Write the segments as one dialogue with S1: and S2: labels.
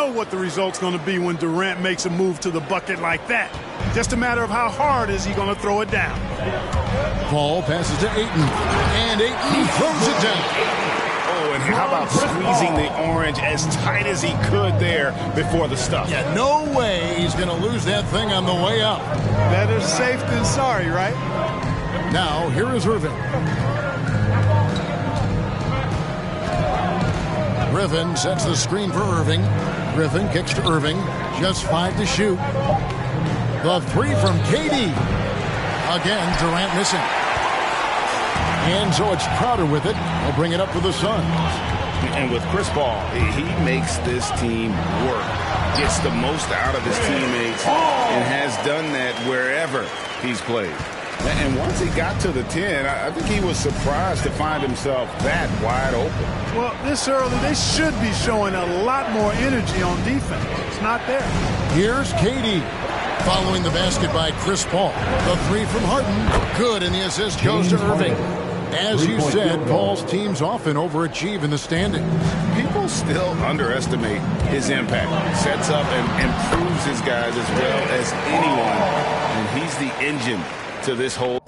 S1: know what the result's going to be when Durant makes a move to the bucket like that. Just a matter of how hard is he going to throw it down.
S2: Paul passes to Ayton, and Ayton throws it down.
S3: Oh, and how about squeezing the orange as tight as he could there before the stuff?
S2: Yeah, no way he's going to lose that thing on the way up.
S1: Better safe than sorry, right?
S2: Now, here is Irving. Griffin sets the screen for Irving. Griffin kicks to Irving. Just 5 to shoot. The 3 from KD. Again, Durant missing. And so it's Crowder with it. He'll bring it up for the Suns.
S3: And with Chris Paul, he makes this team work. Gets the most out of his teammates and has done that wherever he's played. And once he got to the 10, I think he was surprised to find himself that wide open.
S1: Well, this early, they should be showing a lot more energy on defense. It's not there.
S2: Here's KD. Following the basket by Chris Paul. The 3 from Harden. Good, and the assist goes to Irving. As you said, Paul's teams often overachieve in the standings.
S3: People still underestimate his impact. Sets up and improves his guys as well as anyone. And he's the engine to this whole.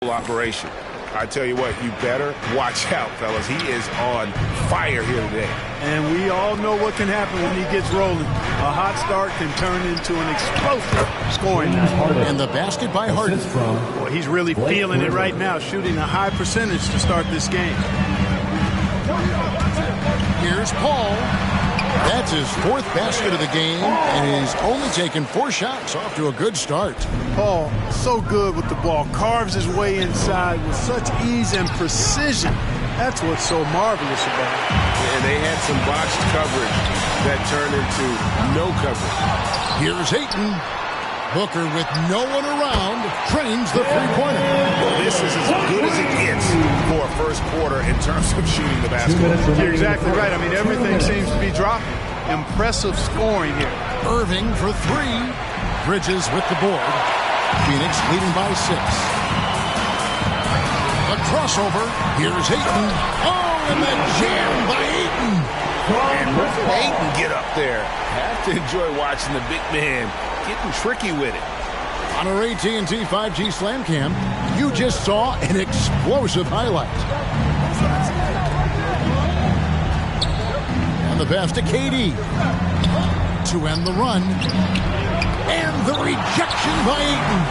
S3: Operation. I tell you what, you better watch out, fellas. He is on fire here today.
S1: And we all know what can happen when he gets rolling. A hot start can turn into an explosive scoring night.
S2: And the basket by Harden.
S1: Boy, he's really feeling it right now, shooting a high percentage to start this game.
S2: Here's Paul. That's his 4th basket of the game, and he's only taken 4 shots off to a good start.
S1: Paul, so good with the ball, carves his way inside with such ease and precision. That's what's so marvelous about it.
S3: And they had some botched coverage that turned into no coverage.
S2: Here's Ayton. Booker, with no one around, trains the three-pointer.
S3: Well, this is as good as it gets for a first quarter in terms of shooting the basketball.
S1: You're exactly right. I mean, everything seems to be dropping. Impressive scoring here.
S2: Irving for 3. Bridges with the board. Phoenix leading by 6. A crossover. Here's Ayton. Oh, and the jam by Ayton.
S3: And Ayton get up there. Have to enjoy watching the big man getting tricky with it.
S2: On our AT&T 5G Slam Cam, you just saw an explosive highlight. And the pass to KD. to end the run. And the rejection by Ayton.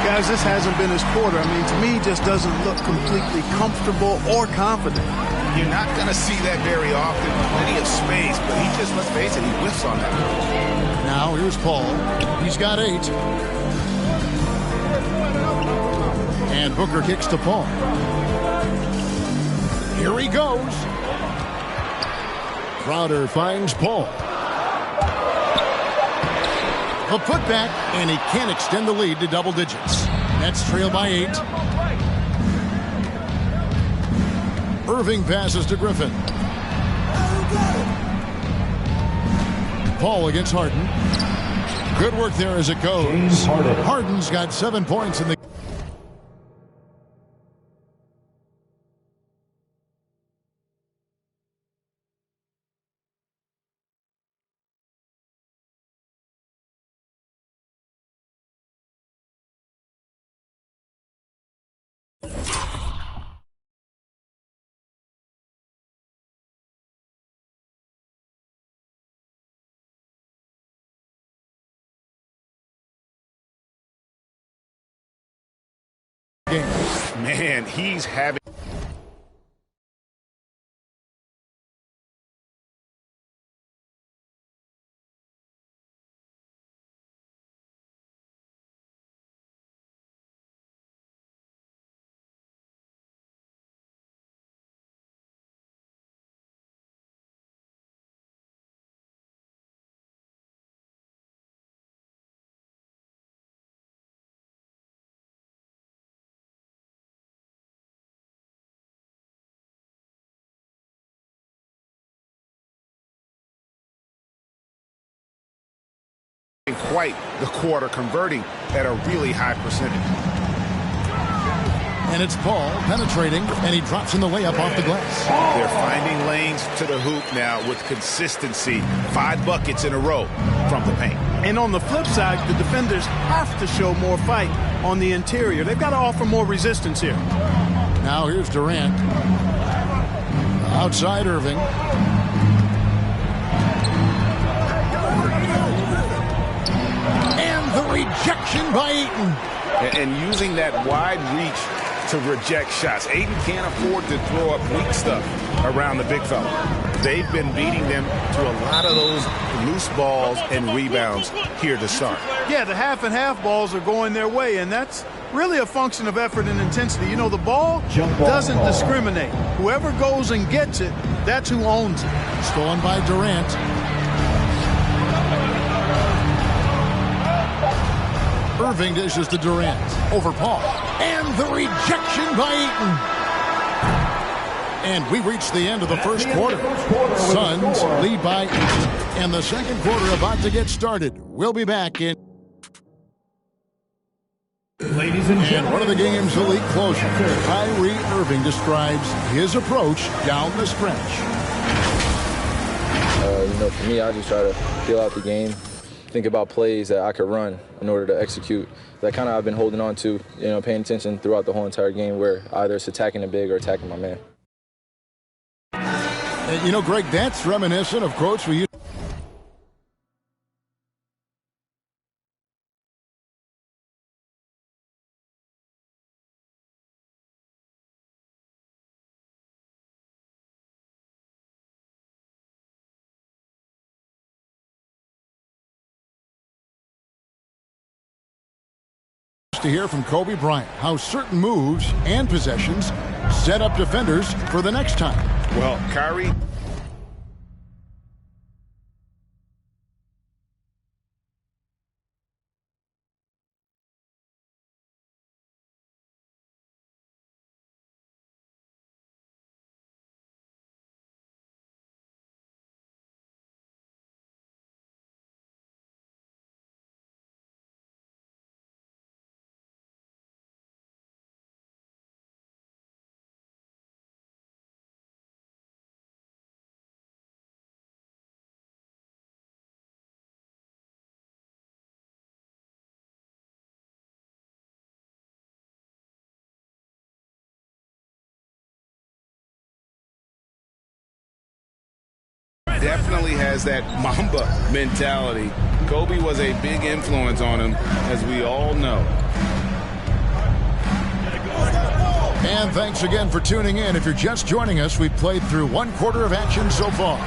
S1: Guys, this hasn't been his quarter. I mean, to me, he just doesn't look completely comfortable or confident.
S3: You're not going to see that very often. Plenty of space, but he just, let's face it, he whiffs on that.
S2: Now here's Paul. He's got 8. And Booker kicks to Paul. Here he goes. Crowder finds Paul. The putback, and he can't extend the lead to double digits. Nets trail by 8. Irving passes to Griffin. Paul against Harden. Good work there as it goes. Harden's got 7 points in the game.
S3: Man, he's having... quite the quarter, converting at a really high percentage.
S2: And it's Paul penetrating, and he drops in the layup off the glass.
S3: They're finding lanes to the hoop now with consistency. 5 buckets in a row from the paint.
S1: And on the flip side, the defenders have to show more fight on the interior. They've got to offer more resistance here.
S2: Now here's Durant. Outside Irving. And the rejection by Ayton.
S3: And using that wide reach to reject shots. Ayton can't afford to throw up weak stuff around the big fella. They've been beating them to a lot of those loose balls and rebounds here to start.
S1: Yeah, the half and half balls are going their way, and that's really a function of effort and intensity. You know, the ball doesn't discriminate. Whoever goes and gets it, that's who owns it.
S2: Stolen by Durant. Irving dishes to Durant. Over Paul. And the rejection by Ayton. And we reach the end of the first quarter. Suns lead by 8. And the second quarter about to get started. We'll be back in.
S4: Ladies and gentlemen,
S2: one of the game's elite closers, Kyrie Irving, describes his approach down the stretch.
S5: For me, I just try to feel out the game, think about plays that I could run in order to execute. That kind of I've been holding on to, paying attention throughout the whole entire game, where either it's attacking the big or attacking my man.
S2: And, Greg, that's reminiscent of quotes we used. To hear from Kobe Bryant how certain moves and possessions set up defenders for the next time.
S3: Well, Kyrie definitely has that Mamba mentality. Kobe was a big influence on him, as we all know.
S2: And thanks again for tuning in. If you're just joining us, we've played through 1/4 of action so far.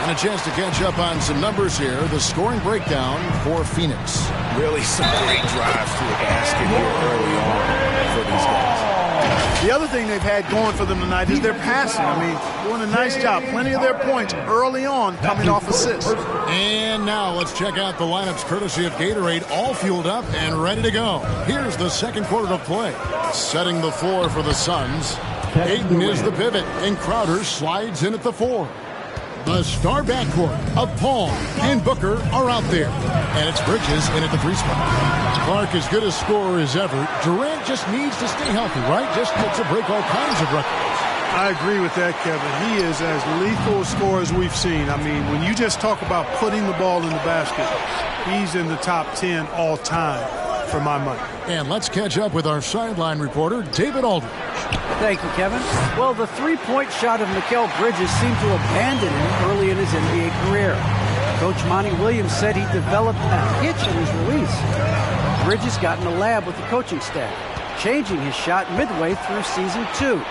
S2: And a chance to catch up on some numbers here. The scoring breakdown for Phoenix.
S3: Really some great drives to the basket here early on for these guys.
S1: The other thing they've had going for them tonight is their passing. I mean, doing a nice job. Plenty of their points early on coming off assists.
S2: And now let's check out the lineups courtesy of Gatorade, all fueled up and ready to go. Here's the second quarter of play. Setting the floor for the Suns. Ayton is the pivot, and Crowder slides in at the 4. The star backcourt of Paul and Booker are out there. And it's Bridges in at the 3 spot. Clark as good a scorer as ever. Durant just needs to stay healthy, right? Just to break all kinds of records.
S1: I agree with that, Kevin. He is as lethal a scorer as we've seen. I mean, when you just talk about putting the ball in the basket, he's in the top 10 all time for my money.
S2: And let's catch up with our sideline reporter, David Aldridge.
S6: Thank you, Kevin. Well, the three-point shot of Mikal Bridges seemed to abandon him early in his NBA career. Coach Monty Williams said he developed a hitch in his release. Bridges got in the lab with the coaching staff, changing his shot midway through season 2.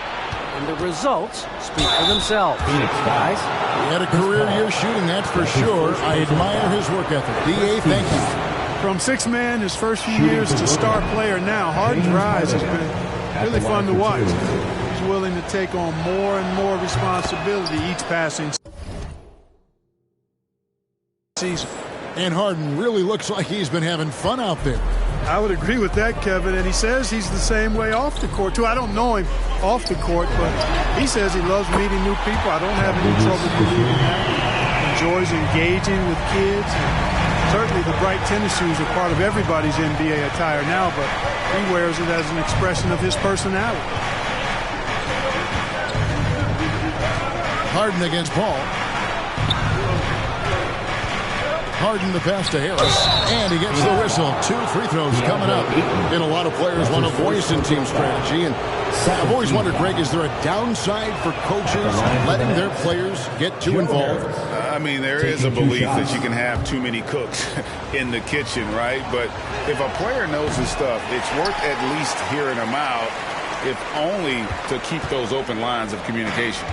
S6: And the results speak for themselves. Guys,
S2: he had a career year shooting, that's for sure. I admire his work ethic. D.A., thank you.
S1: From 6 man his first few years to star player now, Harden's rise has been really fun to watch. He's willing to take on more and more responsibility each passing season.
S2: And Harden really looks like he's been having fun out there.
S1: I would agree with that, Kevin, and he says he's the same way off the court, too. I don't know him off the court, but he says he loves meeting new people. I don't have any trouble believing that. Enjoys engaging with kids. Certainly the bright tennis shoes are part of everybody's NBA attire now, but he wears it as an expression of his personality.
S2: Harden against Paul. Harden the pass to Harris, and he gets the whistle. 2 free throws coming up. And a lot of players want a voice in team strategy, and I've always wondered, Greg, is there a downside for coaches letting their players get too involved?
S3: I mean, there is a belief that you can have too many cooks in the kitchen, right? But if a player knows his stuff, it's worth at least hearing him out, if only to keep those open lines of communication.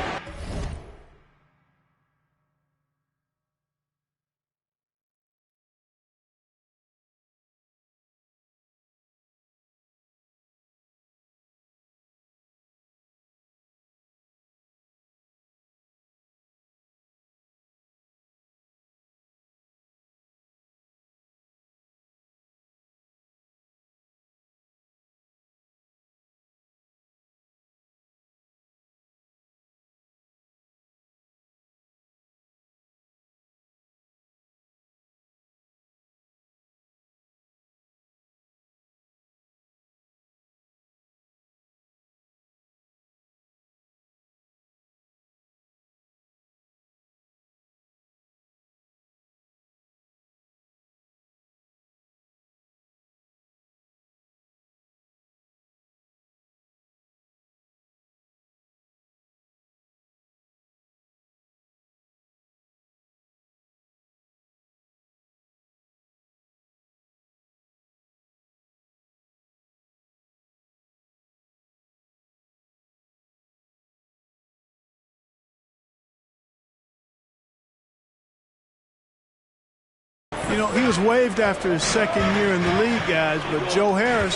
S1: You know, he was waived after his second year in the league, guys, but Joe Harris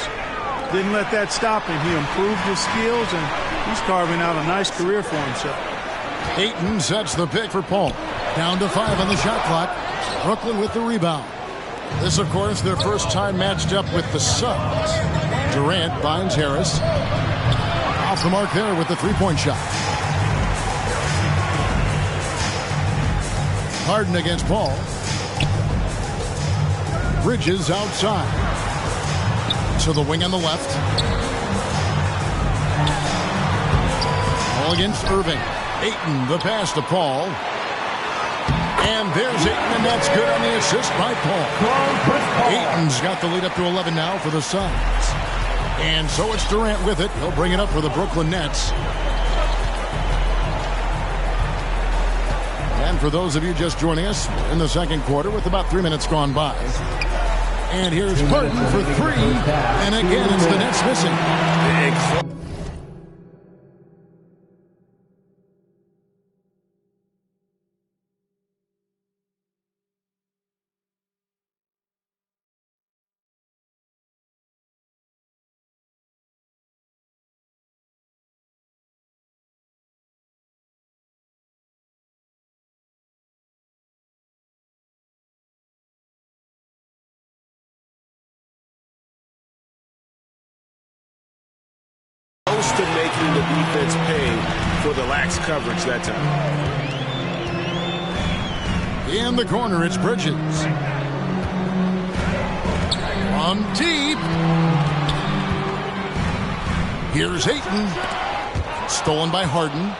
S1: didn't let that stop him. He improved his skills, and he's carving out a nice career for himself.
S2: Ayton sets the pick for Paul. Down to 5 on the shot clock. Brooklyn with the rebound. This, of course, their first time matched up with the Suns. Durant finds Harris. Off the mark there with the three-point shot. Harden against Paul. Bridges outside. So the wing on the left. Paul against Irving. Ayton, the pass to Paul. And there's Ayton, and that's good on the assist by Paul. Ayton's got the lead up to 11 now for the Suns. And so it's Durant with it. He'll bring it up for the Brooklyn Nets. And for those of you just joining us in the second quarter with about 3 minutes gone by. And here's Harden for three. And again, it's the Nets missing.
S3: Close to making the defense pay for the lax coverage that time.
S2: In the corner, it's Bridges. From deep. Here's Ayton. Stolen by Harden.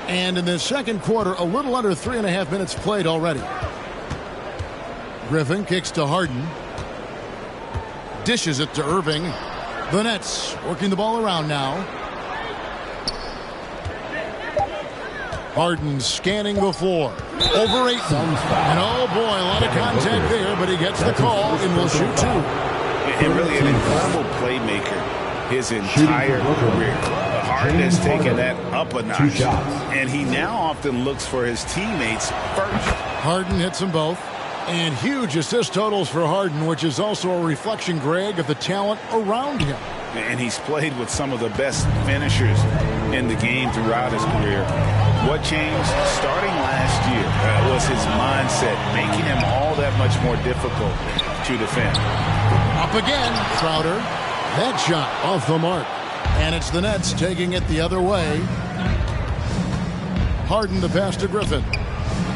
S2: And in the second quarter, a little under 3.5 minutes played already. Griffin kicks to Harden. Dishes it to Irving. The Nets working the ball around now. Harden scanning the floor. Over Ayton. And oh boy, a lot of contact there, but he gets the call and will shoot two.
S3: And really an incredible playmaker his entire career. Harden has taken that up a notch. And he now often looks for his teammates first.
S2: Harden hits them both. And huge assist totals for Harden, which is also a reflection, Greg, of the talent around him.
S3: And he's played with some of the best finishers in the game throughout his career. What changed starting last year was his mindset, making him all that much more difficult to defend.
S2: Up again, Crowder. That shot off the mark. And it's the Nets taking it the other way. Harden the pass to Griffin.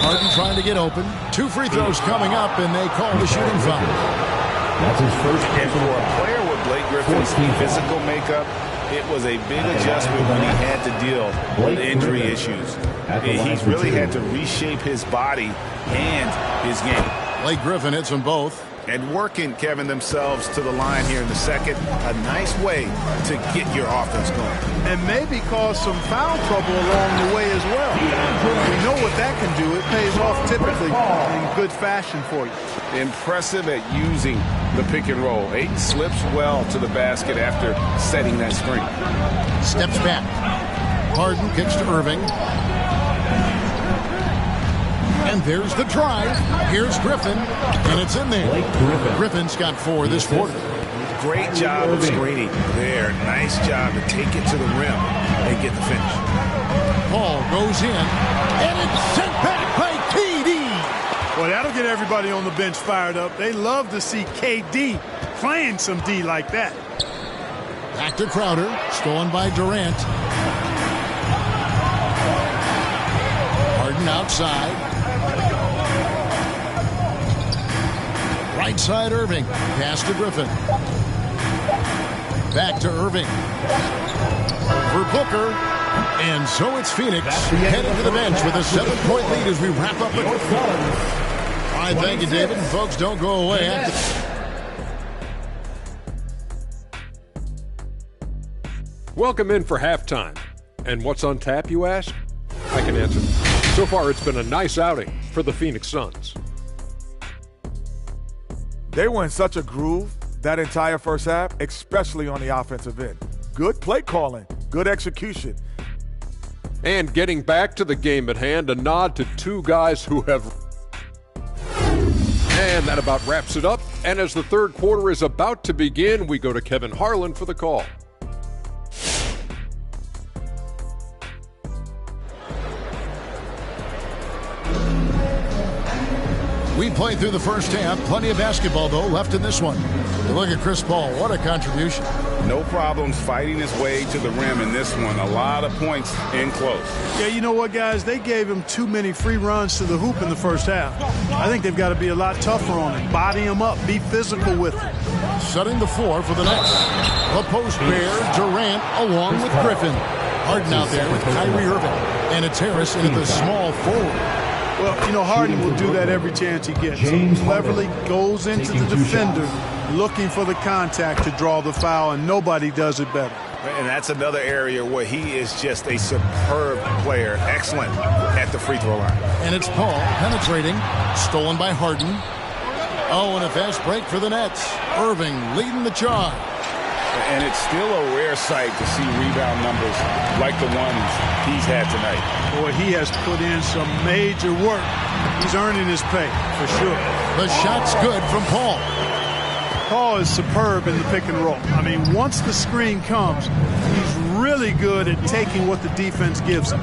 S2: Harden trying to get open. 2 free throws coming up, and they call the shooting foul.
S4: That's his first.
S3: And for a player with Blake Griffin's physical makeup, it was a big adjustment when he had to deal with injury issues. He's really had to reshape his body and his game.
S2: Blake Griffin hits them both.
S3: And working, Kevin, themselves to the line here in the second. A nice way to get your offense going.
S1: And maybe cause some foul trouble along the way as well. We know what that can do. It pays off typically in good fashion for you.
S3: Impressive at using the pick and roll. Ayton slips well to the basket after setting that screen.
S2: Steps back. Harden kicks to Irving. And there's the drive. Here's Griffin. And it's in there. Griffin's got 4 this quarter.
S3: Great job of screening there. Nice job to take it to the rim and get the finish.
S2: Ball goes in. And it's sent back by KD.
S1: Well, that'll get everybody on the bench fired up. They love to see KD playing some D like that.
S2: Back to Crowder. Stolen by Durant. Harden outside. Right side Irving. Pass to Griffin. Back to Irving. For Booker. And so it's Phoenix headed to the bench with a 7-point lead as we wrap up the quarter. All right, thank you, David. Folks, don't go away.
S7: Welcome in for halftime. And what's on tap, you ask? I can answer. So far, it's been a nice outing for the Phoenix Suns.
S8: They were in such a groove that entire first half, especially on the offensive end. Good play calling, good execution.
S7: And getting back to the game at hand, a nod to 2 guys who have... And that about wraps it up. And as the third quarter is about to begin, we go to Kevin Harlan for the call.
S2: We played through the first half. Plenty of basketball, though, left in this one. You look at Chris Paul. What a contribution.
S3: No problems fighting his way to the rim in this one. A lot of points in close.
S1: Yeah, you know what, guys? They gave him too many free runs to the hoop in the first half. I think they've got to be a lot tougher on him. Body him up. Be physical with him.
S2: Setting the floor for the Nets. The post pair, Durant along with Griffin. Harden out there with Kyrie Irving. And it's Harris into the small forward.
S1: Well, you know, Harden will do that every chance he gets. He cleverly goes into the defender looking for the contact to draw the foul, and nobody does it better.
S3: And that's another area where he is just a superb player. Excellent at the free throw line.
S2: And it's Paul penetrating. Stolen by Harden. Oh, and a fast break for the Nets. Irving leading the charge.
S3: And it's still a rare sight to see rebound numbers like the ones he's had tonight.
S1: Boy, he has put in some major work. He's earning his pay, for sure.
S2: The shot's good from Paul.
S1: Paul is superb in the pick and roll. I mean, once the screen comes, he's really good at taking what the defense gives him.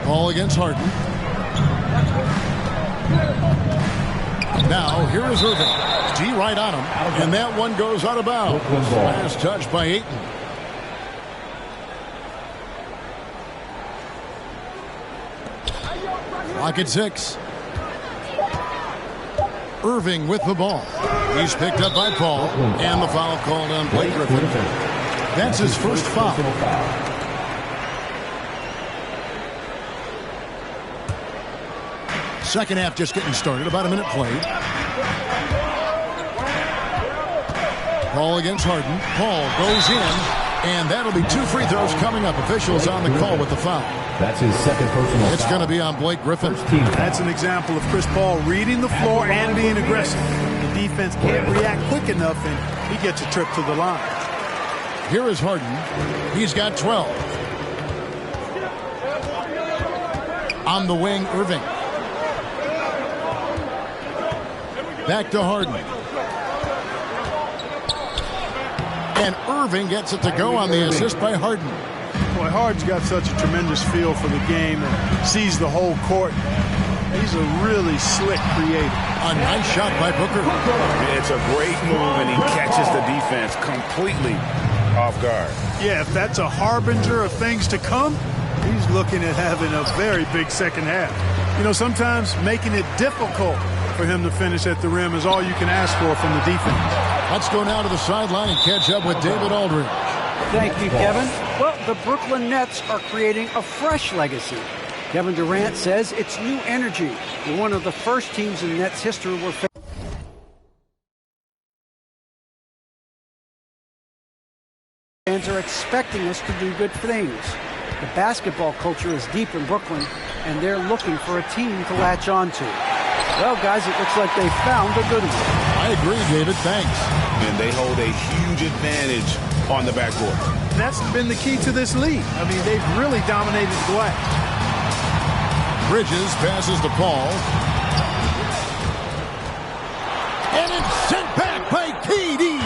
S2: Paul against Harden. Now, here is Irving. D right on him, and that one goes out of bounds. Last touch by Ayton. Clock at 6. Irving with the ball. He's picked up by Paul, and the foul called on Blake Griffin. That's his first foul. Second half just getting started. About a minute played. Paul against Harden. Paul goes in, and that'll be 2 free throws coming up. Officials on the call with the foul.
S4: That's his second personal foul.
S2: It's going to be on Blake Griffin.
S1: That's an example of Chris Paul reading the floor and being aggressive. The defense can't react quick enough, and he gets a trip to the line.
S2: Here is Harden. He's got 12. On the wing, Irving. Back to Harden. And Irving gets it to go on the assist by Harden.
S1: Boy, Harden's got such a tremendous feel for the game and sees the whole court. He's a really slick creator.
S2: A nice shot by Booker.
S3: It's a great move, and he catches the defense completely off guard.
S1: Yeah, if that's a harbinger of things to come, he's looking at having a very big second half. You know, sometimes making it difficult for him to finish at the rim is all you can ask for from the defense.
S2: Let's go now to the sideline and catch up with David Aldridge.
S6: Thank you, Kevin. Well, the Brooklyn Nets are creating a fresh legacy. Kevin Durant says it's new energy. We're one of the first teams in Nets history where fans are expecting us to do good things. The basketball culture is deep in Brooklyn, and they're looking for a team to latch on to. Well, guys, it looks like they found a good one.
S2: I agree, David. Thanks.
S3: And they hold a huge advantage on the backcourt.
S1: That's been the key to this league. I mean, they've really dominated the glass.
S2: Bridges passes to Paul. And it's sent back by KD.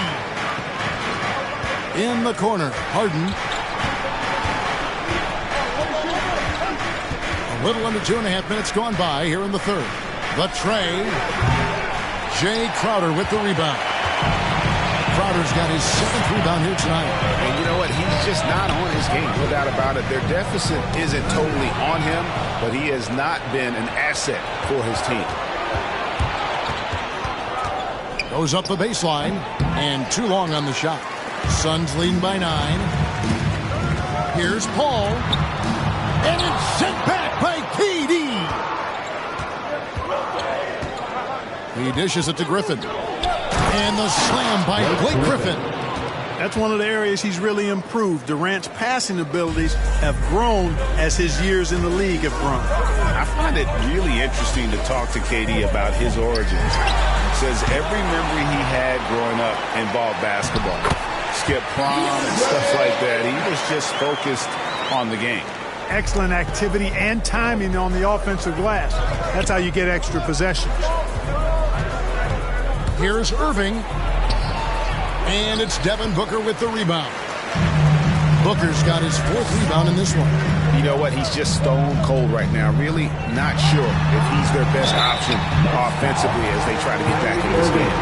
S2: In the corner, Harden. A little under 2.5 minutes gone by here in the third. The tray. Jay Crowder with the rebound. Crowder's got his 7th rebound here tonight.
S3: And you know what? He's just not on his game, no doubt about it. Their deficit isn't totally on him, but he has not been an asset for his team.
S2: Goes up the baseline, and too long on the shot. Suns leading by 9. Here's Paul. And it's sent back by KD. He dishes it to Griffin. And the slam by Blake Griffin.
S1: That's one of the areas he's really improved. Durant's passing abilities have grown as his years in the league have grown.
S3: I find it really interesting to talk to KD about his origins. Says every memory he had growing up involved basketball. Skip prom and stuff like that. He was just focused on the game.
S1: Excellent activity and timing on the offensive glass. That's how you get extra possessions.
S2: Here's Irving. And it's Devin Booker with the rebound. Booker's got his 4th rebound in this one.
S3: You know what? He's just stone cold right now. Really not sure if he's their best option offensively as they try to get back in this game.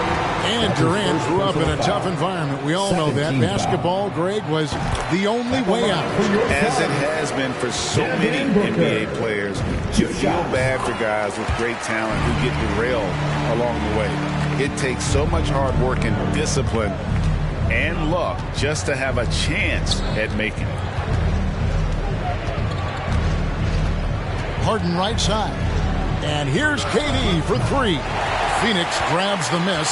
S2: And Durant grew up in a tough environment. We all know that. Basketball, Greg, was the only way out.
S3: As it has been for so many NBA players, you feel bad for guys with great talent who get derailed along the way. It takes so much hard work and discipline and luck just to have a chance at making it.
S2: Harden right side. And here's KD for 3. Phoenix grabs the miss.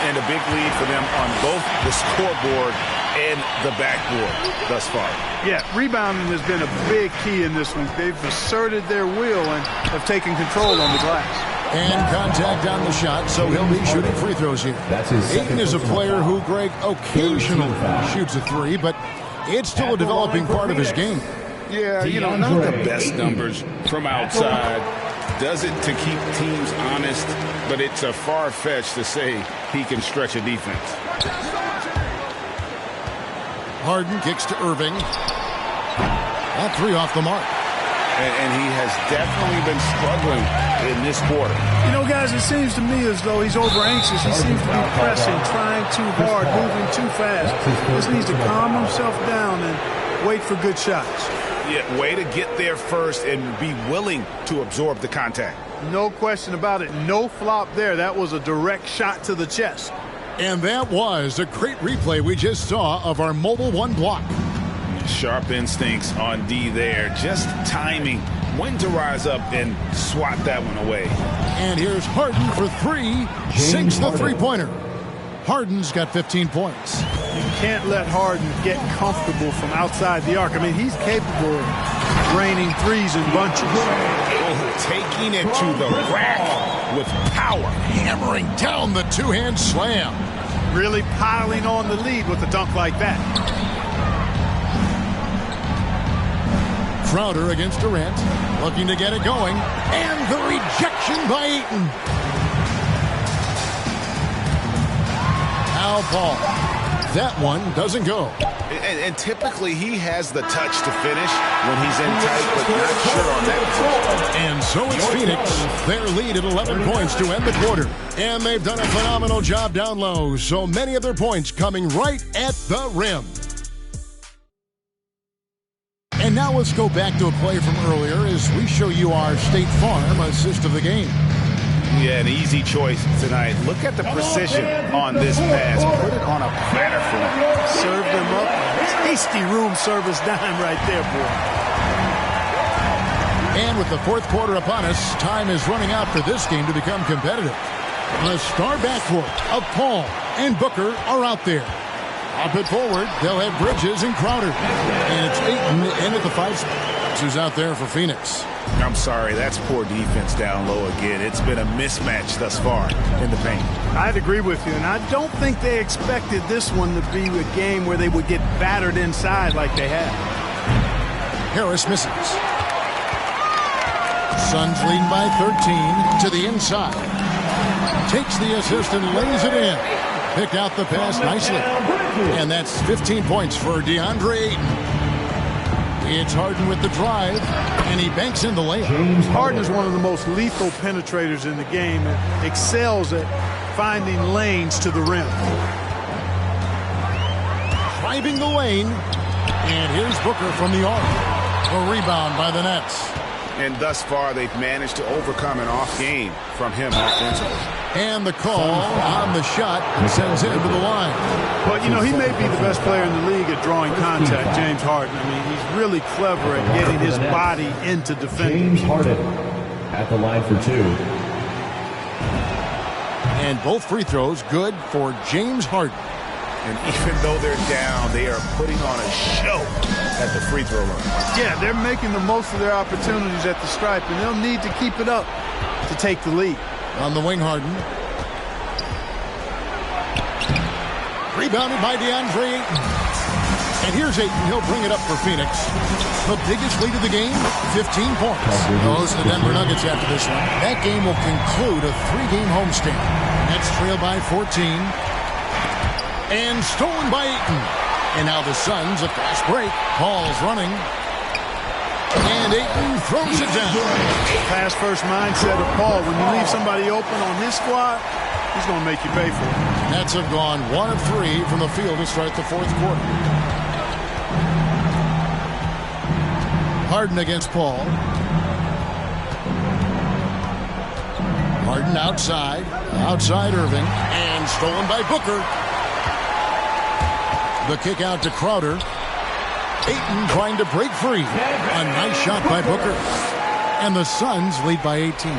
S3: and a big lead for them on both the scoreboard and the backboard thus far.
S1: Yeah, rebounding has been a big key in this one. They've asserted their will and have taken control on the glass.
S2: And contact on the shot, so he'll be shooting free throws here. Ayton is a player who, Greg, occasionally shoots a three, but it's still a developing part of his game.
S3: Yeah, not the best numbers from outside. Does it to keep teams honest, but it's a far-fetched to say he can stretch a defense.
S2: Harden kicks to Irving. That three off the mark.
S3: And he has definitely been struggling in this quarter.
S1: Guys, it seems to me as though he's over-anxious. He seems to be pressing, trying too hard, moving too fast. He just needs to calm himself down and wait for good shots.
S3: Yeah, way to get there first and be willing to absorb the contact.
S1: No question about it. No flop there. That was a direct shot to the chest.
S2: And that was a great replay we just saw of our Mobile One block.
S3: Sharp instincts on D there. Just timing when to rise up and swat that one away.
S2: And here's Harden for three. Sinks the three-pointer. Harden's got 15 points.
S1: You can't let Harden get comfortable from outside the arc. I mean, he's capable of raining threes in bunches.
S3: Taking it to the rack with power.
S2: Hammering down the two-hand slam.
S1: Really piling on the lead with a dunk like that.
S2: Crowder against Durant, looking to get it going, and the rejection by Ayton. Now Paul. That one doesn't go.
S3: And typically he has the touch to finish when he's in tight, but not sure on that.
S2: And so it's Phoenix. Their lead at 11 points to end the quarter. And they've done a phenomenal job down low, so many of their points coming right at the rim. And now let's go back to a play from earlier as we show you our State Farm assist of the game.
S3: Yeah, an easy choice tonight. Look at the precision on this pass. Put it on a platter for him.
S1: Serve them up. Tasty room service dime right there, boy.
S2: And with the fourth quarter upon us, time is running out for this game to become competitive. The star backcourt of Paul and Booker are out there. Up it forward, they'll have Bridges and Crowder. And it's Ayton in at the 5 spots who's out there for Phoenix.
S3: I'm sorry, that's poor defense down low again. It's been a mismatch thus far in the paint.
S1: I'd agree with you, and I don't think they expected this one to be a game where they would get battered inside like they have.
S2: Harris misses. Suns leading by 13 to the inside. Takes the assist and lays it in. Picked out the pass nicely. And that's 15 points for DeAndre Ayton. It's Harden with the drive, and he banks in the layup.
S1: Harden is one of the most lethal penetrators in the game and excels at finding lanes to the rim.
S2: Driving the lane, and here's Booker from the arc. A rebound by the Nets.
S3: And thus far, they've managed to overcome an off game from him offensively.
S2: And the call on the shot sends him to the line.
S1: But, he may be the best player in the league at drawing contact, James Harden. I mean, he's really clever at getting his body into defending.
S4: James Harden at the line for 2.
S2: And both free throws good for James Harden.
S3: And even though they're down, they are putting on a show at the free throw line.
S1: Yeah, they're making the most of their opportunities at the stripe, and they'll need to keep it up to take the lead.
S2: On the wing, Harden. Rebounded by DeAndre Ayton. And here's Ayton. He'll bring it up for Phoenix. The biggest lead of the game, 15 points. Goes to the Denver Nuggets after this one. That game will conclude a 3-game homestand. Nets trail by 14. And stolen by Ayton. And now the Suns, a fast break. Paul's running. And Ayton throws it down.
S1: Pass first mindset of Paul. When you leave somebody open on his squad, he's going to make you pay for it.
S2: Nets have gone 1 of 3 from the field to start the fourth quarter. Harden against Paul. Harden outside. Outside Irving. And stolen by Booker. The kick out to Crowder. Ayton trying to break free. A nice shot by Booker. And the Suns lead by 18.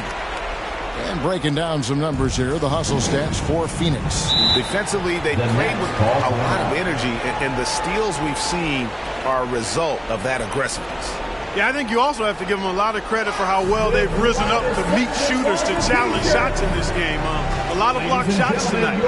S2: And breaking down some numbers here, the hustle stats for Phoenix.
S3: Defensively, they played with a lot of energy, and the steals we've seen are a result of that aggressiveness.
S1: Yeah, I think you also have to give them a lot of credit for how well they've risen up to meet shooters to challenge shots in this game. A lot of blocked shots tonight.